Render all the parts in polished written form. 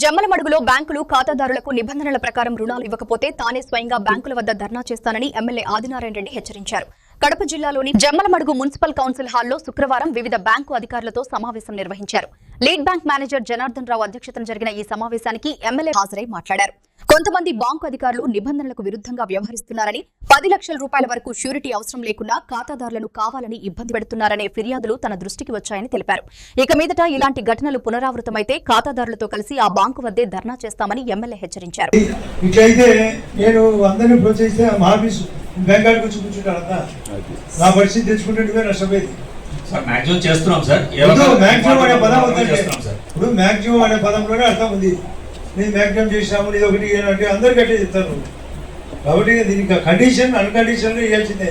జమ్మలమడుగులో బ్యాంకులు ఖాతాదారులకు నిబంధనల ప్రకారం రుణాలు ఇవ్వకపోతే తానే స్వయంగా బ్యాంకుల వద్ద ధర్నా చేస్తానని ఎమ్మెల్యే ఆదినారాయణ రెడ్డి హెచ్చరించారు. కడప జిల్లాలోని జమ్మలమడుగు మున్సిపల్ కౌన్సిల్ హాల్లో శుక్రవారం వివిధ బ్యాంకు అధికారులతో సమావేశం నిర్వహించారు. Lead bank manager Janardhan Rao అధ్యక్షతన జరిగిన ఈ సమావేశానికి ఎమ్మెల్యే హాజరై మాట్లాడారు. కొంతమంది బ్యాంకు అధికారులు నిబంధనలకు విరుద్ధంగా వ్యవహరిస్తున్నారని, 10 లక్షల రూపాయల వరకు ష్యూరిటీ అవసరం లేకుండా ఖాతాదారులను కావాలని ఇబ్బంది పెడుతున్నారనే ఫిర్యాదులు తన దృష్టికి వచ్చాయని తెలిపారు. ఇక మీదట ఇలాంటి ఘటనలు పునరావృతమైతే ఖాతాదారులతో కలిసి ఆ బ్యాంకు వద్దే ధర్నా చేస్తామని ఎమ్మెల్యే హెచ్చరించారు. ఇట్లయితే నేను అందరినీ ప్రోత్సహిస్తే మా ఆఫీసు బెంగాల్ వచ్చి కూర్చుంటారంతా నా పరిస్థితి తెచ్చుకుంటే నష్టపోయేది. మ్యాక్సిమం అనే పదం ఇప్పుడు మ్యాక్సిమం అనే పదంలోనే అర్థం ఉంది. నేను మ్యాక్సిమం చేసినాము ఇది ఒకటి అంటే అందరికీ అట్టే చెప్తాను. కాబట్టి దీనికి కండిషన్ అన్కండిషన్లో ఇవ్వాల్సిందే.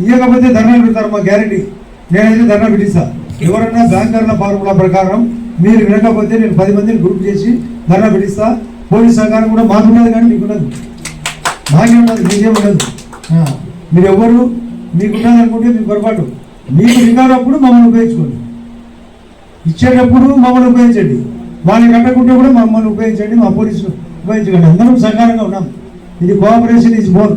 ఇవ్వకపోతే ధర్నా పెడతారు మా గ్యారెంటీ. నేనైతే ధర్నా పెట్టిస్తా. ఎవరన్నా బ్యాంకర్ల ఫార్ములా ప్రకారం మీరు వినకపోతే నేను 10 మందిని గ్రూప్ చేసి ధర్నా పెట్టిస్తా. పోలీస్ సహకారం కూడా మాకున్నది, కానీ మీకున్నది, మాకే ఉన్నది, మీకేం ఉండదు. మీరు ఎవరు మీకున్నది అనుకుంటే మీకు పొరపాటు. మీకు రికార్డప్పుడు మమ్మల్ని ఉపయోగించుకోండి, ఇచ్చేటప్పుడు మమ్మల్ని ఉపయోగించండి, వాళ్ళని కట్టకుంటే కూడా మమ్మల్ని ఉపయోగించండి, మా పోలీసులు ఉపయోగించండి. అందరం సహకారంగా ఉన్నాం. ఇది కోఆపరేషన్ ఈజ్ మోర్.